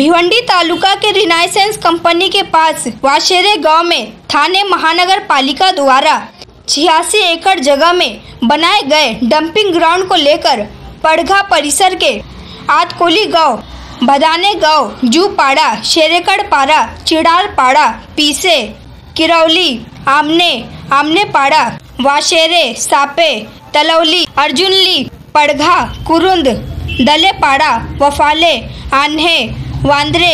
भिवंडी तालुका के renaissance company के pass वाशेरे गांव में थाने महानगर पालिका द्वारा 86 एकड़ जगह में बनाए गए डंपिंग ग्राउंड को लेकर पड़घा परिसर के आतकोली गांव, भदाने गांव, जूपाड़ा, शेरेकड़ पाड़ा, चिड़ाल पाड़ा, पीसे, किरौली, आमने पाड़ा, वाशेरे, सापे, तलौली, अर्जुनली, पड़घा, कुरुंद, दलेपाड़ा, वफाले, आन्हे, वांद्रे,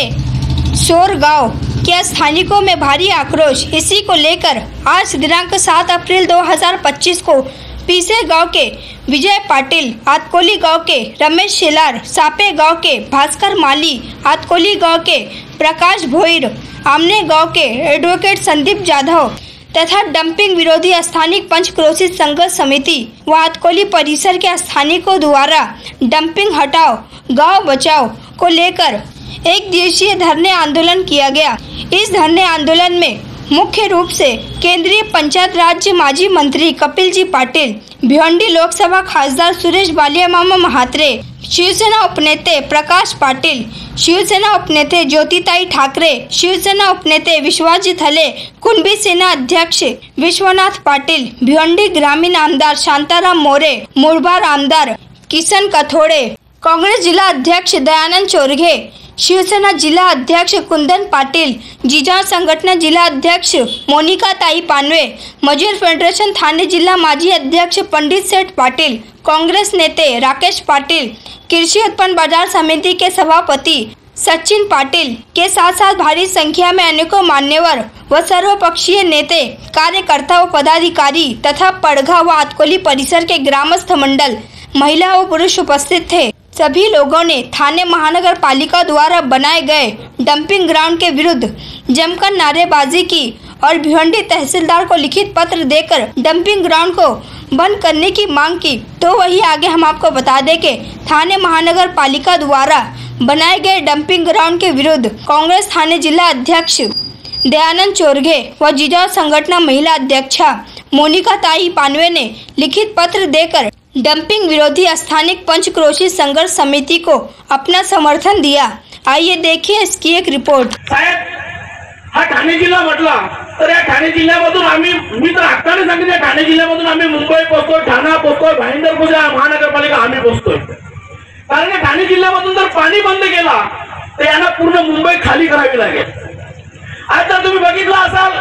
सोरगांव के स्थानिकों में भारी आक्रोश। इसी को लेकर आज दिनांक 7 अप्रैल 2025 को पीसे गांव के विजय पाटिल, आतकोली गांव के रमेश शेलार, सापे गांव के भास्कर माली, आतकोली गांव के प्रकाश भोईर, आमने गांव के एडवोकेट संदीप जाधव तथा डंपिंग विरोधी स्थानिक पंचक्रोशित संघर्ष समिति व आतकोली परिसर के स्थानिकों द्वारा डंपिंग हटाओ गांव बचाओ को लेकर एक दिवसीय धरने आंदोलन किया गया। इस धरने आंदोलन में मुख्य रूप से केंद्रीय पंचायत राज्य माजी मंत्री कपिल जी पाटिल, भिवंडी लोकसभा खासदार सुरेश बालिया मामा महात्रे, शिवसेना उपनेते प्रकाश पाटिल, शिवसेना उपनेते ज्योतिताई ठाकरे, शिवसेना उपनेते विश्वासजी थले, कुणबी सेना अध्यक्ष विश्वनाथ पाटिल, भिवंडी ग्रामीण आमदार शांताराम मोरे, मुरबाड आमदार किशन कथोड़े, कांग्रेस जिला अध्यक्ष दयानंद चोरघे, शिवसेना जिला अध्यक्ष कुंदन पाटिल, जिजा संघटना जिला अध्यक्ष मोनिका ताई पानवे, मजूर फेडरेशन थाने जिला माजी अध्यक्ष पंडित सेठ पाटिल, कांग्रेस नेते राकेश पाटिल, कृषि उत्पन्न बाजार समिति के सभापति सचिन पाटिल के साथ साथ भारी संख्या में अनेकों मान्यवर व सर्वपक्षीय नेता, कार्यकर्ता व पदाधिकारी तथा पड़घा व आतकोली परिसर के ग्रामस्थ मंडल, महिला व पुरुष उपस्थित थे। सभी लोगों ने थाने महानगर पालिका द्वारा बनाए गए डंपिंग ग्राउंड के विरुद्ध जमकर नारेबाजी की और भिवंडी तहसीलदार को लिखित पत्र देकर डंपिंग ग्राउंड को बंद करने की मांग की। तो वही आगे हम आपको बता दें कि थाने महानगर पालिका द्वारा बनाए गए डंपिंग ग्राउंड के विरुद्ध कांग्रेस थाने जिला अध्यक्ष दयानंद चोरघे व जिजा संगठन महिला अध्यक्षा मोनिका ताई पानवे ने लिखित पत्र देकर डंपिंग विरोधी स्थानिक पंचक्रोशित संघर्ष समिति को अपना समर्थन दिया। आइए देखिए इसकी एक रिपोर्ट। हा ठाणे जिल्हा म्हटला तर या ठाणे जिल्ह्यामधून मी तर हक्काने सांगितलं, ठाणे जिल्ह्यामधून आम्ही मुंबई पोहोचतो, ठाणा पोहोचतो, भाईंदर पोहोचतो, महानगरपालिका आम्ही पोहोचतोय। कारण या ठाणे जिल्ह्यामधून जर पाणी बंद केला तर यांना पूर्ण मुंबई खाली करावी लागेल। आज जर तुम्ही बघितलं असाल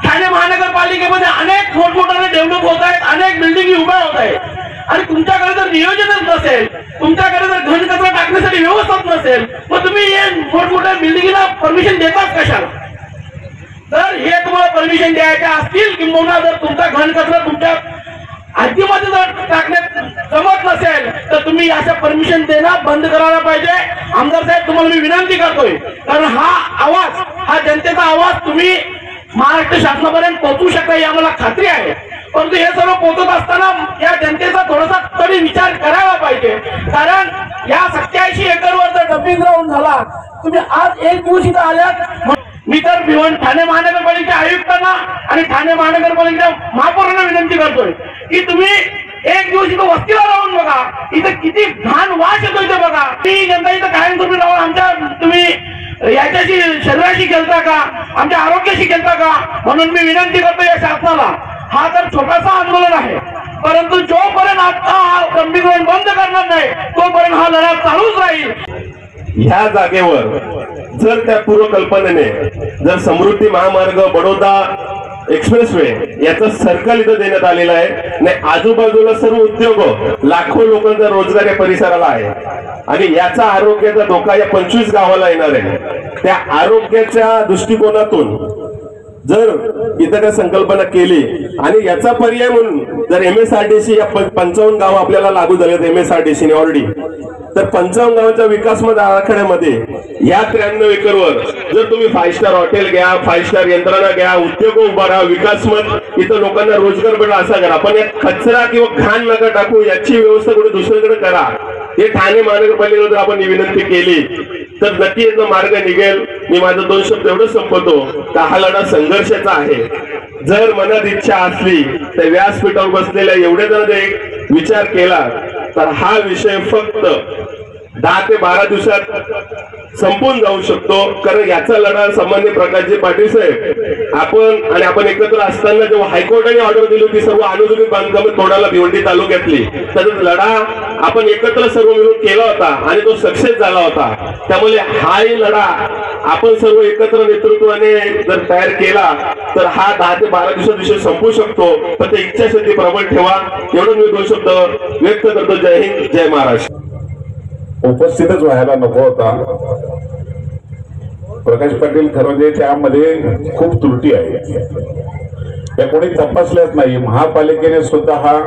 ठाणे महानगरपालिकेमध्ये अनेक मोठमोठे डेव्हलप होत आहेत, अनेक बिल्डिंग उभ्या होत आहेत आणि तुमच्याकडे जर नियोजनच नसेल, तुमच्याकडे जर घन कचरा टाकण्यासाठी व्यवस्थाच नसेल, मग तुम्ही हे मोठमोठ्या बिल्डिंगला परमिशन देतात कशाला? जर हे तुम्हाला परमिशन द्यायचे असतील किंवा जर तुमचा घन कचरा तुमच्या हद्दीमध्ये जर टाकण्यात जमत नसेल तर तुम्ही अशा परमिशन देणं बंद करायला पाहिजे। आमदार साहेब तुम्हाला मी विनंती करतोय, कारण हा आवाज, हा जनतेचा आवाज तुम्ही महाराष्ट्र शासनापर्यंत पोहोचू शकता ही आम्हाला खात्री आहे। परंतु हे सर्व पोहोचत असताना या जनतेचा थोडासा तरी विचार करायला पाहिजे, कारण या 87 एकरवर जर डंपिंग ग्राउंड झाला, तुम्ही आज एक दिवस इथं आल्यात। मी तर ठाणे महानगरपालिका आयुक्तांना आणि ठाणे महानगरपालिका महापौरांना विनंती करतोय की तुम्ही एक दिवस इथं वस्तीला राहून बघा, इथं किती घाण वास येतो इथं बघा। ती जनता इथं कायमस्वरूपी राहून आमच्या तुम्ही याच्याशी शरीराशी खेळता का, आमच्या आरोग्याशी खेळता का? म्हणून मी विनंती करतो या शासनाला, हा तर छोटासा आंदोलन आहे, परंतु जोपर्यंत आता डंपिंग ग्राउंड बंद करणार नाही तोपर्यंत हा लढा चालूच राहील। ह्या जागेवर जर त्या पूर्वकल्पनेने जर समृद्धी महामार्ग, बडोदा एक्सप्रेसवे याचं सर्कल इथं देण्यात आलेलं आहे आणि आजूबाजूला सर्व उद्योग, लाखो लोकांचा रोजगार या परिसराला आहे आणि याचा आरोग्याचा धोका या 25 गावाला येणार आहे। त्या आरोग्याच्या दृष्टिकोनातून जर इथं काय संकल्पना केली आणि याचा पर्याय म्हणून जर MSRDC या 55 गाव आपल्याला लागू झालेत MSRDC ने ऑलरेडी, तर 55 गावांच्या विकास आराखड्यामध्ये या 93 एकरवर जर तुम्ही 5 स्टार हॉटेल घ्या, 5 स्टार यंत्रणा घ्या, उद्योग उभारा, विकास मत इथं लोकांना रोजगार भेटा असा करा, पण या कचरा किंवा घाण नका टाकू, याची व्यवस्था कुठे दुसरीकडे करा। हे ठाणे महानगरपालिकेला जर आपण विनंती केली तर नक्की याचा मार्ग निघेल। मी माझा 2 शब्द एवढं संपवतो का हा लढा संघर्षाचा आहे। जर मनात इच्छा असली तर व्यासपीठावर बसलेल्या एवढे जण एक विचार केला तर हा विषय फक्त 10 ते 12 दिवसात संपून जाऊ शकतो. कारण याचा लढा सामान्य प्रकारचे पाटील साहेब आपण एकत्र असताना जेव्हा हायकोर्टाने ऑर्डर दिली होती सर्व अनुदानित बांधकामं तोडायला भिवंडी तालुक्यातली, तर लढा आपण एकत्र सर्व मिळून केला होता आणि तो सक्सेस झाला होता. त्यामुळे हाही लढा आपण सर्व एकत्र नेतृत्वाने जर तयार केला तर हा 10 ते 12 दिवसात संपू शकतो. पण ते इच्छाशक्ती प्रबळ ठेवा, एवढं मी 2 शब्द व्यक्त करतो. जय हिंद, जय महाराष्ट्र. उपस्थितच व्हायला नको होता. प्रकाश पाटील खरं म्हणजे त्यामध्ये खूप त्रुटी आहे, त्या कोणी तपासल्याच नाही. महापालिकेने सुद्धा हा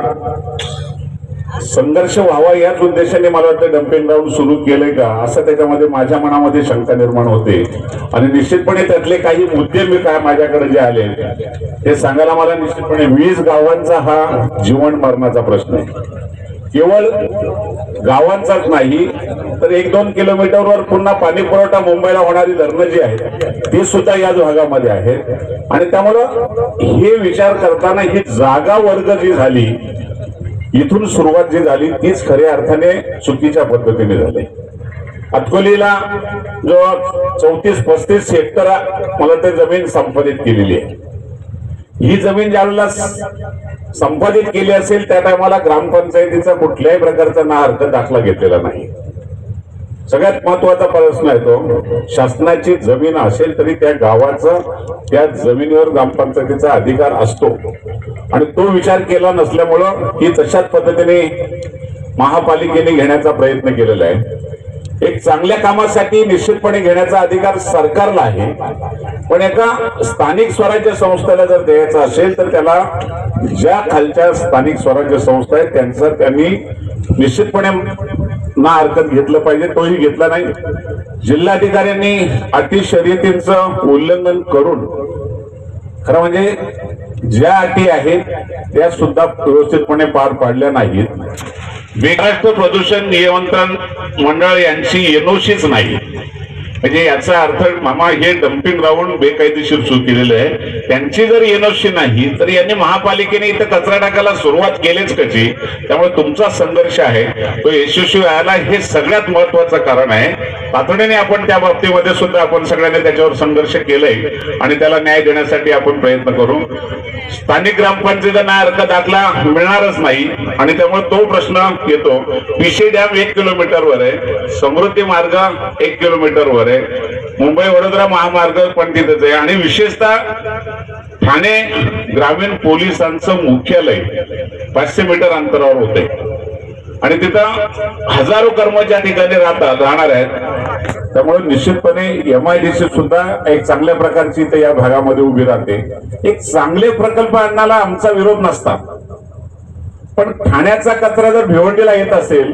संघर्ष व्हावा याच उद्देशाने मला वाटतं डम्पिंग ग्राउंड सुरू केलंय का असं त्याच्यामध्ये माझ्या मनामध्ये शंका निर्माण होते. आणि निश्चितपणे त्यातले काही मुद्दे मी काय माझ्याकडे जे आले ते सांगायला मला निश्चितपणे 20 गावांचा हा जीवन मरणाचा प्रश्न आहे. केवळ गावांचाच नाही तर 1-2 किलोमीटरवर पुन्हा पाणी पुरवठा मुंबईला होणारी धरणं जी आहेत ती सुद्धा याच भागामध्ये आहेत. आणि त्यामुळं हे विचार करताना ही जागा वर्ग जी झाली, इथून सुरुवात जी झाली तीच खऱ्या अर्थाने चुकीच्या पद्धतीने झाली. अतकोलीला जो 34-35 हेक्टर मला ते जमीन संपादित केलेली आहे. ही जमीन ज्यावेळेला संपादित केली असेल त्या टायमाला ग्रामपंचायतीचा कुठल्याही प्रकारचा ना अर्थ दाखला घेतलेला नाही. सगळ्यात महत्वाचा प्रश्न आहे तो, शासनाची जमीन असेल तरी त्या गावाचा त्या जमिनीवर ग्रामपंचायतीचा अधिकार असतो आणि तो विचार केला नसल्यामुळं ही तशाच पद्धतीने महापालिकेने घेण्याचा प्रयत्न केलेला आहे. एक चांगल्या कामासाठी निश्चितपणे घेण्याचा अधिकार सरकारला आहे, पण एका स्थानिक स्वराज्य संस्थेला जर द्यायचा असेल तर त्याला ज्या खालच्या स्थानिक स्वराज्य संस्था आहेत त्यांनी निश्चितपणे ना हरकत घेतलं पाहिजे. तोही घेतला नाही. जिल्हाधिकाऱ्यांनी अटी शर्यतींचं उल्लंघन करून खरं म्हणजे ज्या अटी आहेत त्या सुद्धा व्यवस्थितपणे पार पाडल्या नाहीत. महाराष्ट्र प्रदूषण नियंत्रण मंडळ यांची एनओसीच नाही, म्हणजे याचा अर्थ मामा हे डम्पिंग ग्राउंड बेकायदेशीर सुरू केलेलं आहे. त्यांची जर एनओसी नाही तर यांनी महापालिकेने इथं कचरा टाकायला सुरुवात केलीच कशी. त्यामुळे तुमचा संघर्ष आहे तो यशस्वी व्हायला हे सगळ्यात महत्वाचं कारण आहे. तातडीने आपण त्या बाबतीमध्ये सुद्धा आपण सगळ्यांनी त्याच्यावर संघर्ष केलाय आणि त्याला न्याय देण्यासाठी आपण प्रयत्न करू. स्थानिक ग्रामपंचायतींना अर्थ दाखला मिळणारच नाही आणि त्यामुळे तो प्रश्न येतो. पिशे डॅम 1 किलोमीटरवर आहे, समृद्धी मार्ग 1 किलोमीटरवर आहे, मुंबई वडोदरा महामार्ग पण तिथेच आहे आणि विशेषतः ठाणे ग्रामीण पोलिसांचं मुख्यालय 500 मीटर अंतरावर होते आणि तिथं हजारो कर्मचारी ठिकाणी राहणार आहेत. त्यामुळे निश्चितपणे MIDC सुद्धा एक चांगल्या प्रकारची इथे या भागामध्ये उभी राहते. एक चांगले प्रकल्प आणण्याला आमचा विरोध नसता, पण ठाण्याचा कचरा जर भिवंडीला येत असेल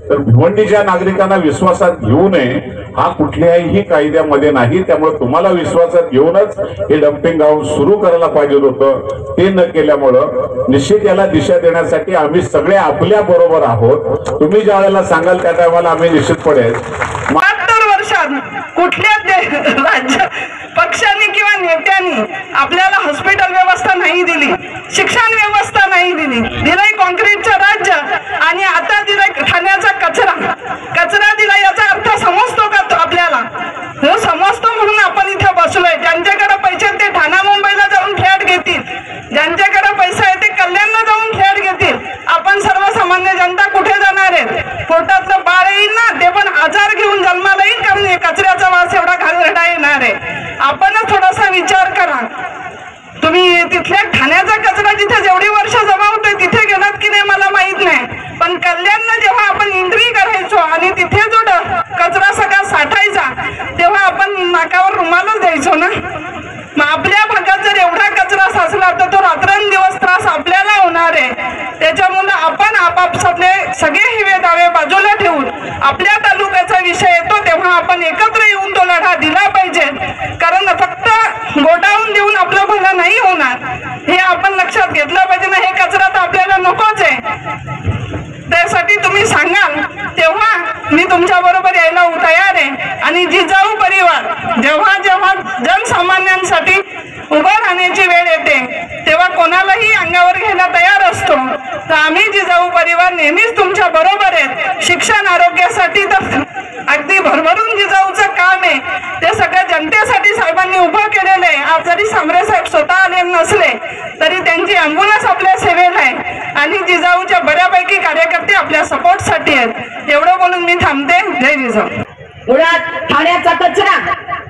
तर भिवंडीच्या नागरिकांना विश्वासात घेऊ नये हा कुठल्याही कायद्यामध्ये नाही. त्यामुळे तुम्हाला विश्वासात घेऊनच हे डम्पिंग ग्राउंड सुरू करायला पाहिजे होतं. ते न केल्यामुळं निश्चित याला दिशा देण्यासाठी आम्ही सगळे आपल्या बरोबर आहोत. तुम्ही ज्या वेळेला सांगाल त्या टायमाला आम्ही निश्चितपणे कुठल्या राज्य पक्षांनी किंवा नेत्यांनी आपल्याला हॉस्पिटल व्यवस्था नाही दिली, शिक्षण व्यवस्था नाही दिलंय कॉन्क्रीटचं राज्य आणि आता दिलंय ठाण्याचा कचरा दिला. याचा अर्थ समजतो का आपल्याला? हो समजतो म्हणून आपण इथे बसलोय. ज्यांच्याकडे पैसे ते ठाणा मुंबईला जाऊन फ्लॅट घेतील, ज्यांच्याकडे पैसा आहे ते कल्याणला जाऊन फ्लॅट घेतील. आपण सर्वसामान्य जनता कुठे जाणार आहे? पोटातलं बाळ येईल ना ते पण आजार घेऊन जन्माला येईल, कारण कचऱ्याचा वास एवढा घालता येणार आहे. आपणच थोडासा विचार करा. तुम्ही तिथल्या ठाण्याचा कचरा जिथे जेवढी वर्ष जमा होतोय तिथे गेलात की नाही मला माहित नाही, पण कल्याणला जेव्हा आपण एंट्री करायचो आणि तिथे जो कचरा सगळा साठायचा तेव्हा आपण नाकावर रुमालच द्यायचो ना. मग आपल्या भागात जर एवढा कचरा साचला तर तो रात्रंदिवस त्रास आपल्याला होणार आहे. त्याच्यामुळे आपण आपापसातले सगळे हिवे दावे बाजूला ठेवून आपल्या तालुक्याचा विषय येतो तेव्हा आपण एकत्र येऊन तो लढा दिला पाहिजे. कारण फक्त गोडाऊन देऊन आपलं भलं नाही होणार हे आपण लक्षात घेतलं पाहिजे ना. हे कचरा तर आपल्याला नकोच आहे. त्यासाठी तुम्ही सांगाल तेव्हा मी तुमच्या बरोबर यायला तयार आहे. आणि जिजाऊ परिवार जेव्हा जेव्हा जनसामान्यांसाठी उभं राहण्याची वेळ येते तेव्हा कोणालाही अंगावर घ्यायला तयार असतो. तर आम्ही जिजाऊ परिवार नेहमीच तुमच्या बरोबर आहेत. शिक्षण आरोग्यासाठी तर भरभरून जिजाऊचं काम आहे ते सगळ्या जनतेसाठी साहेबांनी उभं केलेलं आहे. आज जरी सांबरे साहेब स्वतः आले नसले तरी त्यांची ॲम्ब्युलन्स आपल्या सेवेला आहे आणि जिजाऊच्या बऱ्यापैकी कार्यकर्ते आपल्या सपोर्टसाठी आहेत. एवढं बोलून मी थांबते. जय जिजाऊ. मुळात ठाण्याचा कचरा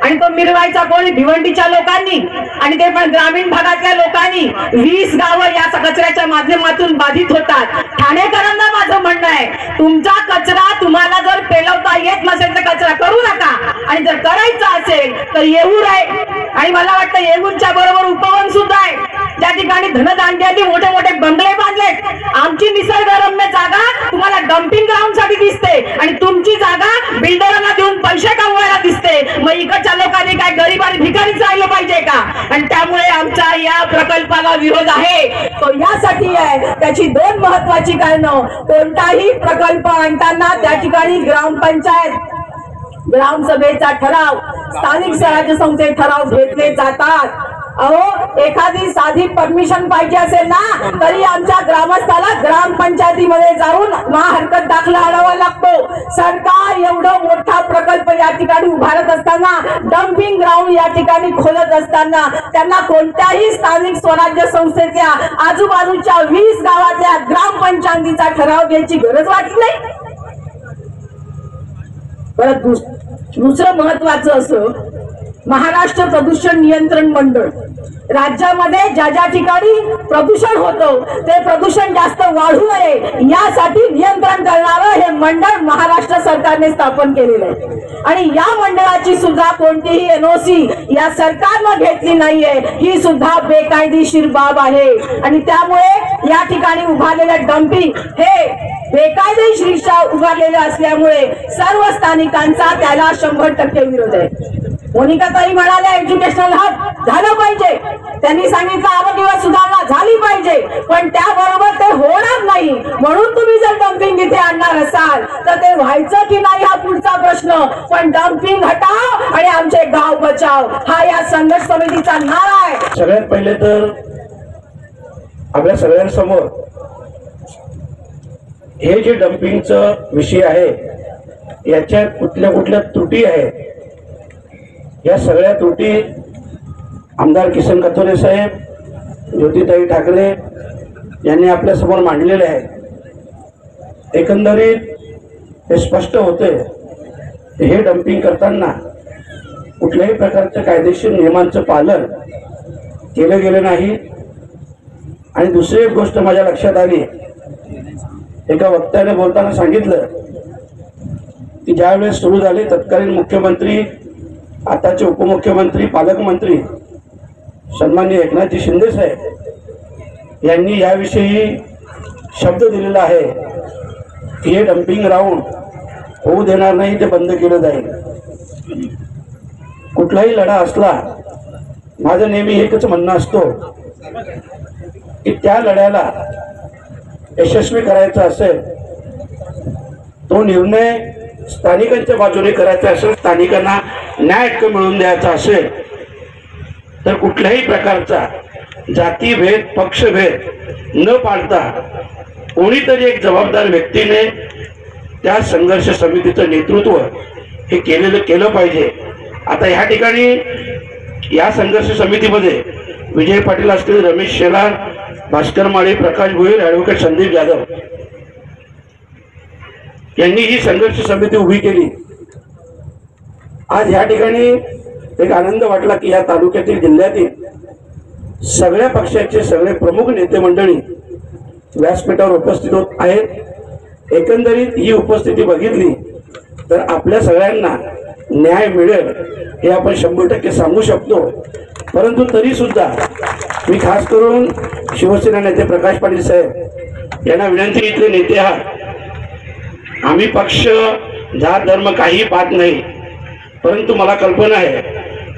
आणि तो मिरवायचा कोणी भिवंडीच्या लोकांनी आणि ते पण ग्रामीण भागातल्या लोकांनी. 20 गावं या कचऱ्याच्या माध्यमातून बाधित होतात. ठाणेकरांना माझं म्हणणं आहे, तुमचा कचरा तुम्हाला जर पेलवता येत नसेल तर कचरा करू नका आणि जर करायचा असेल तर येऊर आहे आणि मला वाटतं येऊरच्या बरोबर उपवन सुद्धा आहे. त्या ठिकाणी धनदांड्याची मोठे मोठे बंगले बांधलेत. आमची निसर्गरम्य जागा तुम्हाला डम्पिंग ग्राउंड साठी दिसते आणि तुमची जागा बिल्डरांना देऊन पैसे कमवायला दिसते. मग इकडच्या लोकांनी काय गरीब आणि भिकारीच राहिलं पाहिजे का? आणि त्यामुळे आमचा या प्रकल्पाला विरोध आहे. तो यासाठी आहे, त्याची 2 महत्वाची कारणं. कोणताही प्रकल्प आणताना त्या ठिकाणी ग्रामपंचायत ग्रामसभेचा ठराव, स्थानिक स्वराज्य संस्थे ठराव घेतले जातात. अहो, एखादी साधी परमिशन पाहिजे असेल ना तरी आमच्या ग्रामस्थाला ग्रामपंचायतीमध्ये जाऊन हरकत दाखला आणावा लागतो. सरकार एवढं मोठा प्रकल्प या ठिकाणी उभारत असताना, डम्पिंग ग्राउंड या ठिकाणी खोलत असताना त्यांना कोणत्याही स्थानिक स्वराज्य संस्थेच्या आजूबाजूच्या 20 गावातल्या ग्रामपंचायतीचा ठराव घ्यायची गरज वाटली नाही. परत दुसरं महत्वाचं असं, महाराष्ट्र प्रदूषण नियंत्रण मंडळ राज्यामध्ये ज्या ज्या ठिकाणी प्रदूषण होतं ते प्रदूषण जास्त वाढू नये यासाठी नियंत्रण करणारं हे मंडळ महाराष्ट्र सरकारने स्थापन केलेलं आहे. आणि या मंडळाची सुद्धा कोणतीही NOC या सरकारनं घेतली नाहीये. ही सुद्धा बेकायदेशीर बाब आहे आणि त्यामुळे या ठिकाणी उभारलेलं डम्पिंग हे बेकायदेशीररित्या उभारलेलं असल्यामुळे सर्व स्थानिकांचा त्याला 100% विरोध आहे. मोनिकाताई म्हणाल्या एज्युकेशनल हब झालं पाहिजे, त्यांनी सांगितलं आरोग्य सुधारणा झाली पाहिजे, पण त्याबरोबर ते होणार नाही. म्हणून तुम्ही जर डम्पिंग इथे आणणार असाल तर ते व्हायचं की नाही हा पुढचा प्रश्न. पण डम्पिंग हटाव आणि आमचे गाव बचाव हा या संघर्ष समितीचा नारा आहे. सगळ्यात पहिले तर आपल्या सगळ्यांसमोर हे जे डम्पिंगचं विषय आहे याच्यात कुठल्या कुठल्या त्रुटी आहेत, या सगळ्या त्रुटी आमदार किसन कथोरे साहेब, ज्योतिताई ठाकरे यांनी आपल्या समोर मांडलेले आहेत. एकंदरीत हे स्पष्ट होते हे डम्पिंग करताना कुठल्याही प्रकारच्या कायदेशीर नियमांचं पालन केलं गेलं नाही. आणि दुसरी एक गोष्ट माझ्या लक्षात आली, एका वक्त्याने बोलताना सांगितलं की ज्यावेळेस सुरू झाले तत्कालीन मुख्यमंत्री, आताचे उपमुख्यमंत्री, पालकमंत्री सन्माननीय एकनाथजी शिंदे साहेब यांनी याविषयी शब्द दिलेला आहे की हे डम्पिंग ग्राउंड होऊ देणार नाही, ते बंद केलं जाईल. कुठलाही लढा असला माझं नेहमी एकच म्हणणं असतो की त्या लढ्याला यशस्वी करायचा असेल, तो निर्णय स्थानिकांच्या बाजूने करायचा असेल, स्थानिकांना न्याय हक्क मिळवून द्यायचा असेल तर कुठल्याही प्रकारचा जातीभेद, पक्षभेद न पाळता कोणीतरी एक जबाबदार व्यक्तीने त्या संघर्ष समितीचं नेतृत्व हे केलं पाहिजे. आता ह्या ठिकाणी या संघर्ष समितीमध्ये विजय पाटील असतील, रमेश शेलार, भास्कर माळे, प्रकाश भोईर, ॲडव्होकेट संदीप जाधव यांनी ही संघर्ष समिती उभी केली. आज या ठिकाणी एक आनंद वाटला की या तालुक्यातील, जिल्ह्यातील सगळ्या पक्षाचे सगळे प्रमुख नेते मंडळी व्यासपीठावर उपस्थित होत आहेत. एकंदरीत ही उपस्थिती बघितली तर आपल्या सगळ्यांना न्याय मिळेल हे आपण 100% सांगू शकतो. परंतु तरी सुद्धा मी खास करून शिवसेना नेते प्रकाश पाटील साहेब यांना विनंती, इथले नेते आहात, आम्ही पक्ष, जात, धर्म काही पाहत नाही, परंतु मला कल्पना आहे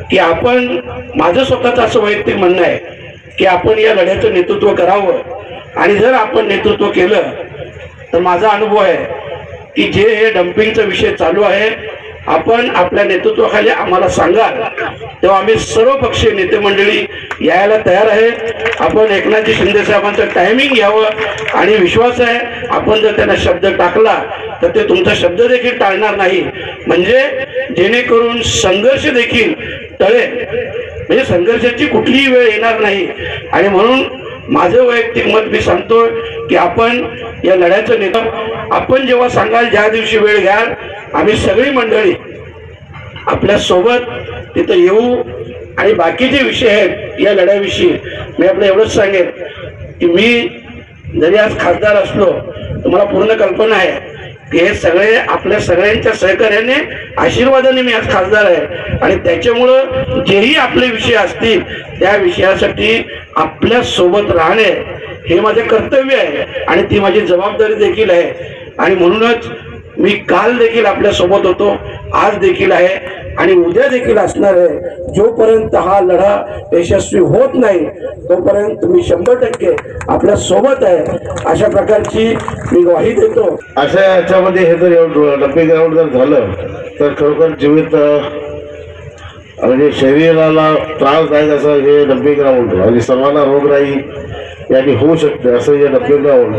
की आपण, माझं स्वतःचं असं वैयक्तिक म्हणणं आहे की आपण या लढ्याचं नेतृत्व करावं. आणि जर आपण नेतृत्व केलं तर माझा अनुभव आहे की जे हे डम्पिंगचा विषय चालू आहे आपण आपल्या नेतृत्वाखाली आम्हाला सांगाल तेव्हा आम्ही सर्व पक्षीय नेते मंडळी यायला तयार आहे. आपण एकनाथजी शिंदे साहेबांचं टायमिंग घ्यावं आणि विश्वास आहे आपण जर त्यांना शब्द टाकला तर ते तुमचा शब्द देखील टाळणार नाही, म्हणजे जेणेकरून संघर्ष देखील टळेल, म्हणजे संघर्षाची कुठलीही वेळ येणार नाही. आणि म्हणून माझं वैयक्तिक मत मी सांगतो की आपण या लढ्याचं नेतृत्व आपण जेव्हा सांगाल ज्या दिवशी वेळ घ्याल आम्ही सगळी मंडळी आपल्या सोबत तिथं येऊ. आणि बाकीचे विषय आहेत या लढ्याविषयी मी आपलं एवढंच सांगेन की मी जरी आज खासदार असलो तर मला पूर्ण कल्पना आहे की हे सगळे आपल्या सगळ्यांच्या सहकार्याने आशीर्वादाने मी आज खासदार आहे. आणि त्याच्यामुळं जेही आपले विषय असतील त्या विषयासाठी आपल्या सोबत राहणे हे माझे कर्तव्य आहे आणि ती माझी जबाबदारी देखील आहे. आणि म्हणूनच मी काल देखील आपल्या सोबत होतो, आज देखील आहे आणि उद्या देखील असणार आहे. जोपर्यंत हा लढा यशस्वी होत नाही तोपर्यंत मी 100% आपल्या सोबत आहे अशा प्रकारची मी ग्वाही देतो. अशा याच्यामध्ये हे जर डम्पिंग ग्राउंड जर झालं तर खरोखर जीवित म्हणजे शरीराला त्रासदायक असं हे डम्पिंग ग्राउंड आणि सर्वांना रोगराई याने होऊ शकते असं हे डम्पिंग ग्राउंड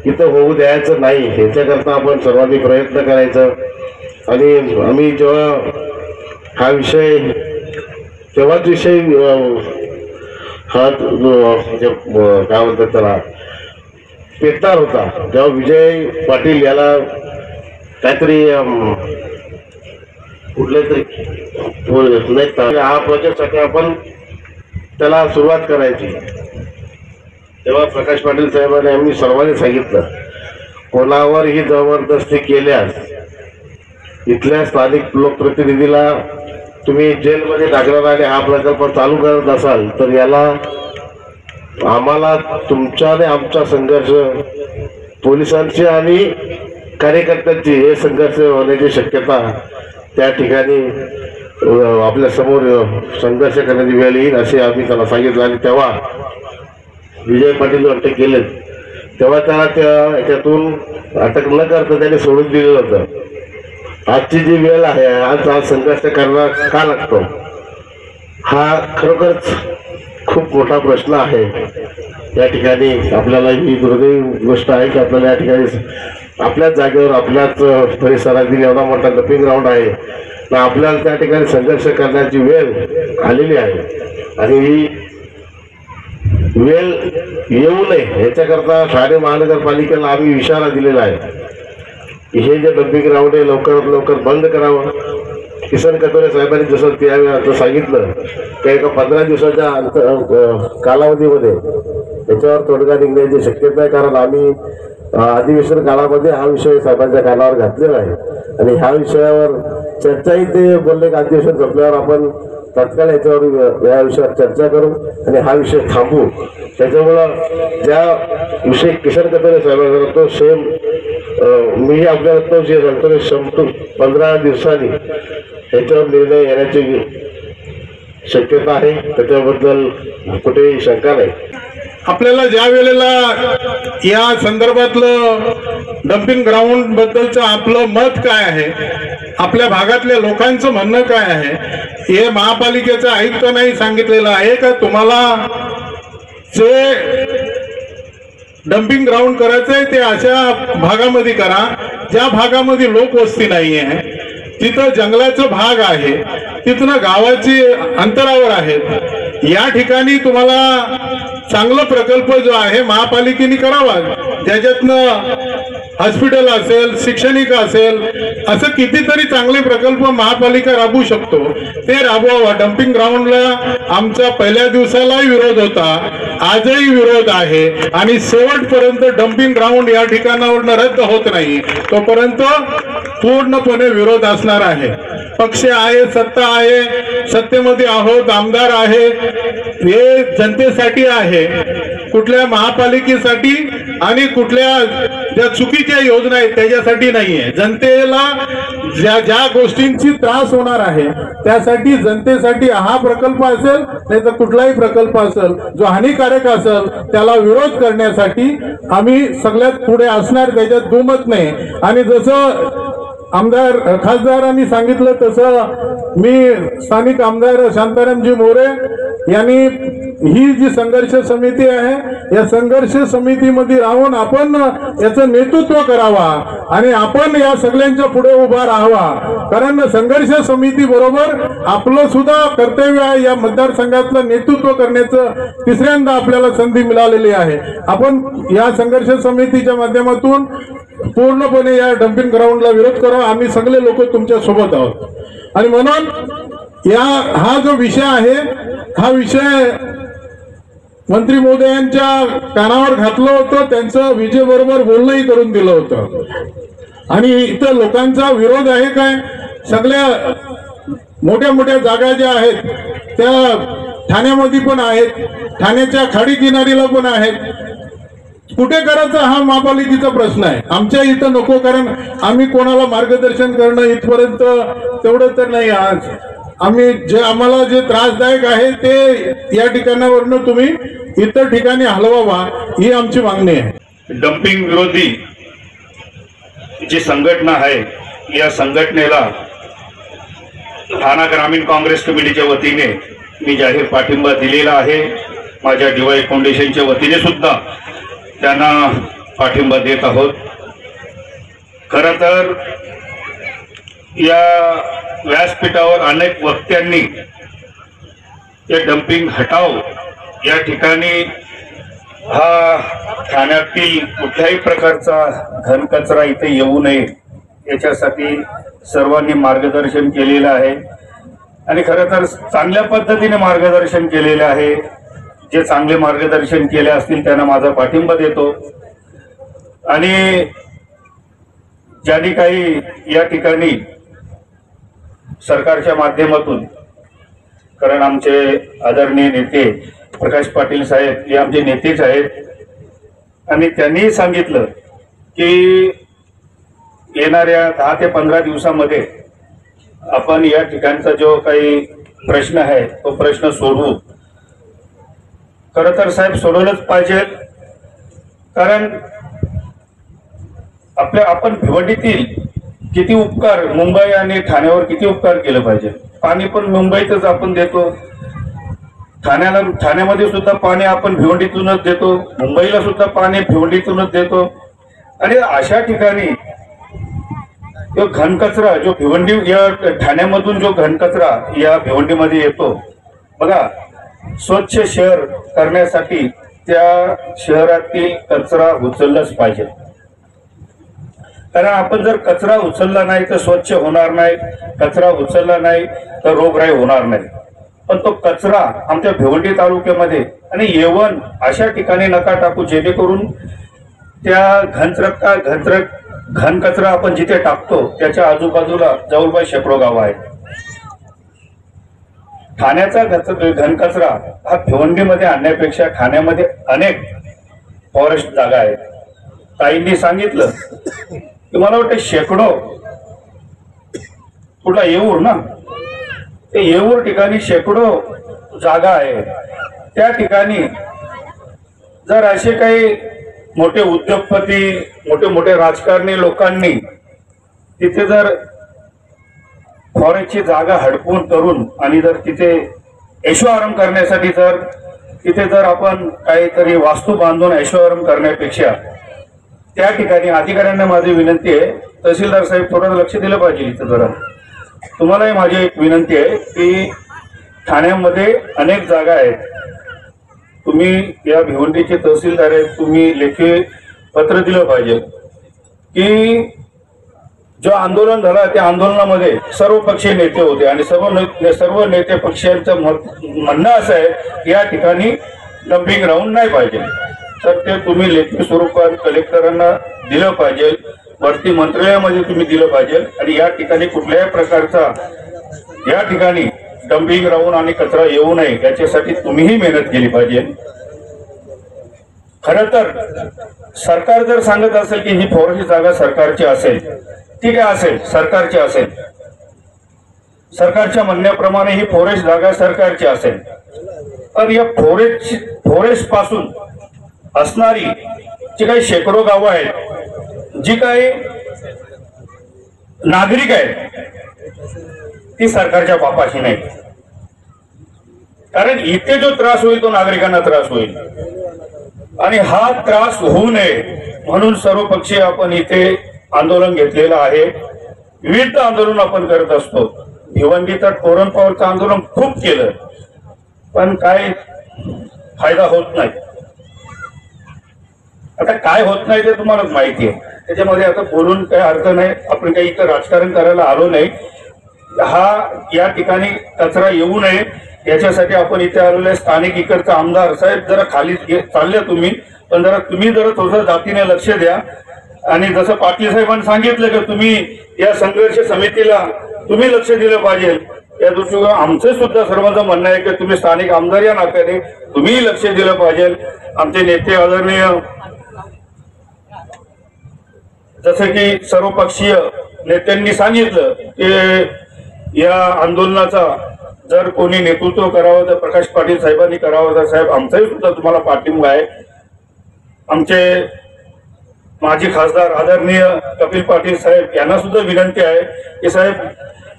इथं होऊ द्यायचं नाही. ह्याच्याकरता आपण सर्वांनी प्रयत्न करायचं. आणि आम्ही जेव्हा हा विषय तेव्हाच विषय हा काय म्हणतात त्याला पेटणार होता जेव्हा विजय पाटील याला काहीतरी कुठले तरी हा प्रोजेक्टसाठी आपण त्याला सुरुवात करायची. तेव्हा प्रकाश पाटील साहेबांनी आम्ही सर्वांनी सांगितलं कोणावरही जबरदस्ती केल्यास इथल्या स्थानिक लोकप्रतिनिधीला तुम्ही जेलमध्ये टाकणार आणि हा प्रकल्प चालू करत असाल तर याला आम्हाला तुमचा आणि आमचा संघर्ष पोलिसांची आणि कार्यकर्त्यांची हे संघर्ष होण्याची शक्यता त्या ठिकाणी आपल्या समोर संघर्ष करण्याची वेळ येईल असे आम्ही त्याला सांगितलं. आणि तेव्हा विजय पाटील अटक केले तेव्हा त्याला त्याच्यातून अटक न करता त्याने सोडून दिलेलं होतं. आजची जी वेळ आहे आज संघर्ष करणार का लागतो हा खरोखरच खूप मोठा प्रश्न आहे. या ठिकाणी आपल्याला ही दुर्दैवी गोष्ट आहे की आपल्याला या ठिकाणी आपल्याच जागेवर आपल्याच परिसरातील एवढा मोठा डम्पिंग ग्राउंड आहे तर आपल्याला त्या ठिकाणी संघर्ष करण्याची वेळ आलेली आहे. आणि ही वेळ येऊ नये याच्याकरता ठाणे महानगरपालिकेला आम्ही इशारा दिलेला आहे की हे जे डम्पिंग ग्राउंड आहे लवकरात लवकर बंद करावं. किसन कटोरे साहेबांनी जसं त्यावेळी आता सांगितलं की एका 15 दिवसाच्या कालावधीमध्ये याच्यावर तोडगा निघण्याची शक्यता आहे. कारण आम्ही अधिवेशन काळामध्ये हा विषय साहेबांच्या कानावर घातलेला आहे आणि ह्या विषयावर चर्चाही ते बोलले की अधिवेशन संपल्यावर आपण तत्काळ याच्यावर या विषयावर चर्चा करू आणि हा विषय थांबवू. त्याच्यामुळं ज्या विषय किसन कटोरे साहेबांचा तो सेम मी आपल्याला तो जे सांगतो संपतो 15 दिवसांनी याच्यावर निर्णय येण्याची शक्यता आहे. त्याच्याबद्दल कुठेही शंका नाही. आपल्याला ज्या वेळेला या संदर्भातलं डम्पिंग ग्राउंड बद्दलचं आपलं मत काय आहे, आपल्या भागातल्या लोकांचं म्हणणं काय आहे, हे महापालिकेचा आयुक्तांनी सांगितलेलं आहे का तुम्हाला जे डम्पिंग ग्राउंड करायचंय ते अशा भागामध्ये करा ज्या भागामध्ये लोकवस्ती नाही आहे, तिथं जंगलाचा भाग आहे, तिथनं गावाची अंतरावर आहेत. या ठिकाणी तुम्हाला चांगला प्रकल्प जो आहे महापालिकेने करावा, ज्याच्यातनं हॉस्पिटल असेल, शैक्षणिक असेल, असं कितीतरी चांगले प्रकल्प महापालिका राबवू शकतो ते राबवावा. डम्पिंग ग्राउंडला आमचा पहिल्या दिवसालाही विरोध होता, आजही विरोध आहे आणि शेवटपर्यंत डम्पिंग ग्राउंड या ठिकाणावरून रद्द होत नाही तोपर्यंत पूर्णपणे विरोध असणार आहे. पक्ष आहे, सत्ता आहे, सत्तेमध्ये आहोत, आमदार आहे, हे जनतेसाठी आहे, कुठल्या महापालिकेसाठी आणि कुठल्या ज्या चुकीच्या योजना आहेत त्याच्यासाठी नाहीये. जनतेला ज्या गोष्टींची त्रास होणार आहे त्यासाठी जनतेसाठी हा प्रकल्प असेल नाही तर कुठलाही प्रकल्प असेल जो हानिकारक असेल त्याला विरोध करण्यासाठी आम्ही सगळ्यात पुढे असणार, त्याच्यात दुमत नाही. आणि जसं आमदार खासदारांनी सांगितलं तसं मी स्थानिक आमदार शांतारामजी मोरे यांनी ही जी संघर्ष समिती आहे या संघर्ष समितीमध्ये राहून आपण याचं नेतृत्व करावा आणि आपण या सगळ्यांच्या पुढे उभा राहावा, कारण संघर्ष समिती बरोबर आपलं सुद्धा कर्तव्य आहे या मतदारसंघातलं नेतृत्व करण्याचं तिसऱ्यांदा आपल्याला संधी मिळालेली आहे। आपण या संघर्ष समितीच्या माध्यमातून पूर्णपणे या डम्पिंग ग्राउंडला विरोध करा, आम्ही सगळे लोक तुमच्या सोबत आहोत। आणि म्हणून हा जो विषय आहे हा विषय मंत्री महोदयांच्या कानावर घातलं होतं, त्यांचं विजेबरोबर बोलणंही करून दिलं होतं। आणि इथं लोकांचा विरोध आहे काय, सगळ्या मोठ्या मोठ्या जागा ज्या आहेत त्या ठाण्यामध्ये पण आहेत, ठाण्याच्या खाडी किनारीला पण आहेत, कुठे करायचा हा महापालिकेचा प्रश्न आहे, आमच्या इथं नको, कारण आम्ही कोणाला मार्गदर्शन करणं इथपर्यंत तेवढं तर नाही। आज आम्ही आम्हाला जे त्रासदायक आहे ते या ठिकाणावरनं तुम्ही इतर ठिकाणी हलवावा ही आमची मागणी आहे। डम्पिंग विरोधी जी संघटना आहे या संघटनेला ठाणा ग्रामीण काँग्रेस कमिटीच्या वतीने मी जाहीर पाठिंबा दिलेला आहे। माझ्या DY फाउंडेशनच्या वतीने सुद्धा त्यांना पाठिंबा देत आहोत। खरं तर या व्यासपीठावर अनेक वक्त्यांनी या डम्पिंग हटाव या ठिकाणी हा ठाण्यातील कुठल्याही प्रकारचा घनकचरा इथे येऊ नये याच्यासाठी सर्वांनी मार्गदर्शन केलेलं आहे आणि खरं तर चांगल्या पद्धतीने मार्गदर्शन केलेलं आहे। जे चांगले मार्गदर्शन केले असतील त्यांना माझा पाठिंबा देतो आणि ज्यांनी काही या ठिकाणी सरकारच्या माध्यमातून, कारण आमचे आदरणीय नेते प्रकाश पाटील साहेब हे आमचे नेतेच आहेत आणि त्यांनी सांगितलं की येणाऱ्या 10 ते 15 दिवसामध्ये आपण या ठिकाणचा जो काही प्रश्न आहे तो प्रश्न सोडवू। खरं तर साहेब सोडवलंच पाहिजे, कारण आपण भिवंडीतील किती उपकार मुंबई आणि ठाण्यावर किती उपकार केलं पाहिजे। पाणी पण मुंबईतच आपण देतो, ठाण्यामध्ये सुद्धा पाणी आपण भिवंडीतूनच देतो, मुंबईला सुद्धा पाणी भिवंडीतूनच देतो आणि अशा ठिकाणी जो घनकचरा जो भिवंडी या ठाण्यामधून जो घनकचरा या भिवंडीमध्ये येतो बघा, स्वच्छ शहर करण्यासाठी त्या शहरातील कचरा उचललाच पाहिजे, कारण आपण जर कचरा उचलला नाही तर स्वच्छ होणार नाही, कचरा उचलला नाही तर रोगराई होणार नाही। पण तो कचरा आमच्या भिवंडी तालुक्यामध्ये आणि येवण अशा ठिकाणी नका टाकू जेणेकरून त्या घन कचरा आपण जिथे टाकतो त्याच्या आजूबाजूला जवळपास शेकडो गावं आहेत। ठाण्याचा घनकचरा हा भिवंडीमध्ये आणण्यापेक्षा ठाण्यामध्ये अनेक फॉरेस्ट जागा आहेत। ताईंनी सांगितलं की मला वाटतं शेकडो, कुठला येऊर ना, ते येऊर ठिकाणी शेकडो जागा आहे। त्या ठिकाणी जर असे काही मोठे उद्योगपती, मोठे मोठे राजकारणी लोकांनी तिथे जर फॉरेस्टची जागा हडपून करून आणि जर तिथे ऐशोआराम करण्यासाठी तिथे जर आपण काहीतरी वास्तू बांधून ऐशोआराम करण्यापेक्षा त्या ठिकाणी अधिकाऱ्यांना माझी विनंती आहे, तहसीलदार साहेब थोडं लक्ष दिलं पाहिजे इथं जरा। तुम्हालाही माझी एक विनंती आहे की ठाण्यामध्ये अनेक जागा आहेत, तुम्ही या भिवंडीचे तहसीलदार आहेत, तुम्ही लेखी पत्र दिलं पाहिजे की जो आंदोलन झाला त्या आंदोलनामध्ये सर्व पक्षीय नेते होते आणि सर्व नेते पक्षांचं म्हणणं असं आहे की या ठिकाणी डम्पिंग ग्राउंड नाही पाहिजे, तर ते तुम्ही लेखी स्वरूपात कलेक्टरांना दिलं पाहिजे, वरती मंत्रालयामध्ये तुम्ही दिलं पाहिजे आणि या ठिकाणी कुठल्याही प्रकारचा या ठिकाणी डम्पिंग ग्राउंड आणि कचरा येऊ नये याच्यासाठी तुम्हीही मेहनत केली पाहिजे। खरं तर सरकार जर सांगत असेल की ही फॉरेस्ट जागा सरकारची असेल, ठीक आहे, असेल सरकारची असेल, सरकारच्या म्हणण्याप्रमाणे ही फॉरेस्ट जागा सरकारची असेल, तर या फॉरेस्ट पासून असणारी जी काही शेकडो गावं आहेत, जी काही नागरिक आहेत ती सरकारच्या बापाशी नाही, कारण इथे जो त्रास होईल तो नागरिकांना त्रास होईल आणि हा त्रास होऊ नये म्हणून सर्वपक्षीय आपण इथे आंदोलन घेतलेलं आहे. विविध आंदोलन आपण करत असतो. भिवंडी तर तोरण पावलचं आंदोलन खूप केलं पण काय फायदा होत नाही. आता काय होत नाही ते तुम्हालाच माहिती आहे, त्याच्यामध्ये आता बोलून काही अर्थ नाही. आपण काही इथं राजकारण करायला आलो नाही. या ठिकाणी कचरा येऊ नये याच्यासाठी आपण इथे आलेलो आहे. स्थानिक इकडचा आमदार साहेब जरा खाली चालले तुम्ही, पण तुम्ही जरा थोडं जातीने लक्ष द्या. आणि जसं पाटील साहेबांनी सांगितलं की तुम्ही या संघर्ष समितीला तुम्ही लक्ष दिलं पाहिजे, या दृष्टीने आमचं सुद्धा सर्वांचं म्हणणं आहे की तुम्ही स्थानिक आमदार या नात्याने तुम्ही लक्ष दिलं पाहिजे. आमचे नेते आदरणीय जसं की सर्वपक्षीय नेत्यांनी सांगितलं की या आंदोलनाचा जर कोणी नेतृत्व करावं तर प्रकाश पाटील साहेबांनी करावं. तर साहेब आमचाही सुद्धा तुम्हाला पाठिंबा आहे. आमचे माजी खासदार आदरणीय कपिल पाटील साहेब यांना सुद्धा विनंती आहे की साहेब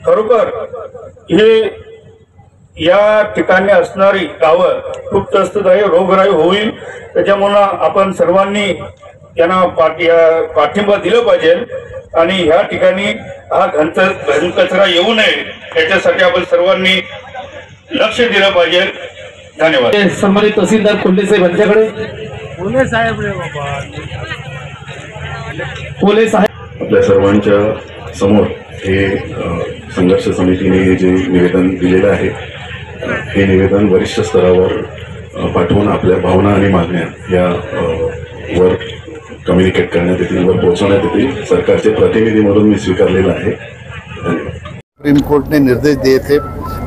खरोखर हे या ठिकाणी असणारी गावं खूप त्रस्तदायी रोगराई होईल, त्याच्यामुळं आपण सर्वांनी त्यांना पाठिंबा दिलं पाहिजे आणि ह्या ठिकाणी हा घन कचरा येऊ नये याच्यासाठी आपण सर्वांनी लक्ष दिलं पाहिजे. धन्यवाद. सन्मानित तहसीलदार कोल्हे साहेब यांच्याकडे. कोल्हे साहेब आपल्या सर्वांच्या समोर हे संघर्ष समितीने जे निवेदन दिलेलं आहे हे निवेदन वरिष्ठ स्तरावर पाठवून आपल्या भावना आणि मागण्या या वर कम्युनिकेट करण्यात येतील, वर पोहोचवण्यात येतील. सरकारचे प्रतिनिधी म्हणून मी स्वीकारलेलं आहे. सुप्रीम कोर्ट ने निर्देश दिए थे,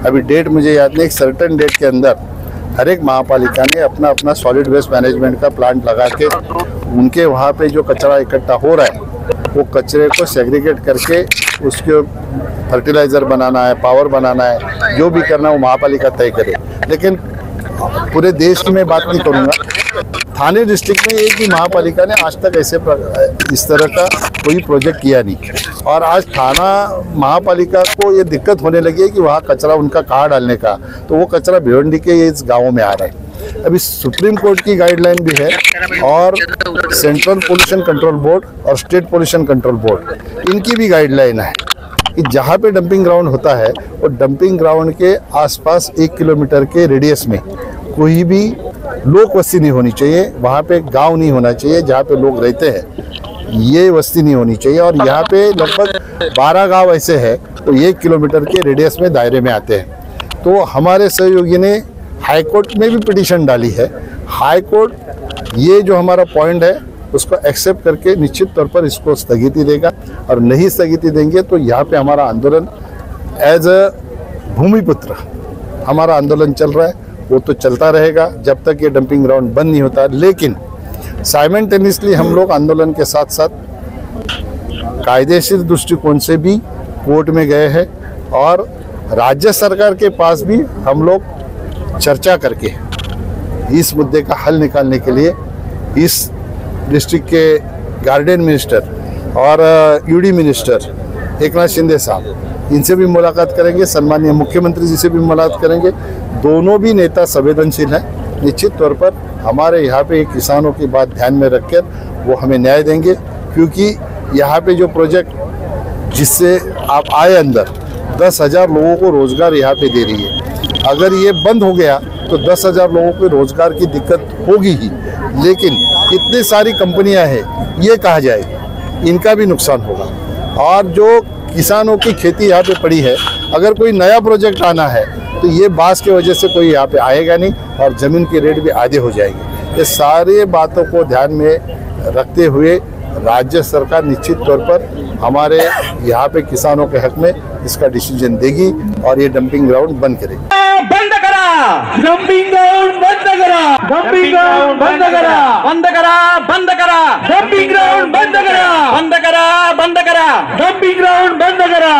अभी डेट मुझे याद नहीं, एक सर्टन डेट के अंदर हर एक महापालिका ने अपना अपना सॉलिड वेस्ट मैनेजमेंट का प्लांट लगा के उनके वहाँ पे जो कचरा इकट्ठा हो रहा है वो कचरे को सेग्रीगेट करके उसके फर्टिलाइज़र बनाना है, पावर बनाना है, जो भी करना है वो महापालिका तय करे. लेकिन पूरे देश की मैं बात नहीं करूँगा, थाने डिस्ट्रिक्ट में एक भी महापालिका ने आज तक ऐसे इस तरह का कोई प्रोजेक्ट किया नहीं. और आज थाना महापालिका को ये दिक्कत होने लगी है कि वहाँ कचरा उनका कहाँ डालने का, तो वो कचरा भिवंडी के इस गाँव में आ रहा है. अभी सुप्रीम कोर्ट की गाइडलाइन भी है और सेंट्रल पोल्यूशन कंट्रोल बोर्ड और स्टेट पोल्यूशन कंट्रोल बोर्ड इनकी भी गाइडलाइन है कि जहाँ पे डंपिंग ग्राउंड होता है वो डंपिंग ग्राउंड के आसपास 1 किलोमीटर के रेडियस में कोई भी लोक वस्ती नहीं होनी चाहिए. वहाँ पे गांव नहीं होना चाहिए जहाँ पे लोग रहते हैं, ये वस्ती नहीं होनी चाहिए. और यहाँ पे लगभग 12 गांव ऐसे हैं तो 1 किलोमीटर के रेडियस में दायरे में आते हैं. तो हमारे सहयोगी ने हाई कोर्ट में भी पिटीशन डाली है. हाई कोर्ट ये जो हमारा पॉइंट है उसको एक्सेप्ट करके निश्चित तौर पर इसको स्थगिति देगा, और नहीं स्थगिति देंगे तो यहाँ पे हमारा आंदोलन एज अ भूमिपुत्र हमारा आंदोलन चल रहा है, वो तो चलता रहेगा जब तक ये डंपिंग ग्राउंड बंद नहीं होता. लेकिन साइमल्टेनियसली हम लोग आंदोलन के साथ साथ कायदेशीर दृष्टिकोण से भी कोर्ट में गए हैं और राज्य सरकार के पास भी हम लोग चर्चा करके इस मुद्दे का हल निकालने के लिए इस डिस्ट्रिक्ट के गार्डन मिनिस्टर और यूडी मिनिस्टर एकनाथ शिंदे साहब इनसे भी मुलाकात करेंगे, सम्मानीय मुख्यमंत्री जी से भी मुलाकात करेंगे. दोनों भी नेता संवेदनशील हैं. निश्चित तौर पर हमारे यहाँ पे किसानों की बात ध्यान में रखकर वो हमें न्याय देंगे, क्योंकि यहाँ पे जो प्रोजेक्ट जिससे आप आए अंदर 10,000 लोगों को रोज़गार यहाँ पे दे रही है. अगर ये बंद हो गया तो 10,000 लोगों को रोज़गार की दिक्कत होगी ही, लेकिन इतनी सारी कंपनियां हैं ये कहा जाएगी, इनका भी नुकसान होगा. और जो किसानों की खेती यहाँ पे पड़ी है, अगर कोई नया प्रोजेक्ट आना है तो ये बांस की वजह से कोई यहाँ पे आएगा नहीं और ज़मीन की रेट भी आधे हो जाएगी. ये सारे बातों को ध्यान में रखते हुए राज्य सरकार निश्चित तौर पर हमारे यहाँ पे किसानों के हक में इसका डिसीजन देगी और ये डंपिंग ग्राउंड बंद करेगी. बंद करा डंपिंग ग्राउंड, बंद करा डंपिंग ग्राउंड, बंद करा, बंद करा, बंद करा डंपिंग ग्राउंड, बंद करा, बंद करा, बंद करा डंपिंग ग्राउंड, बंद करा.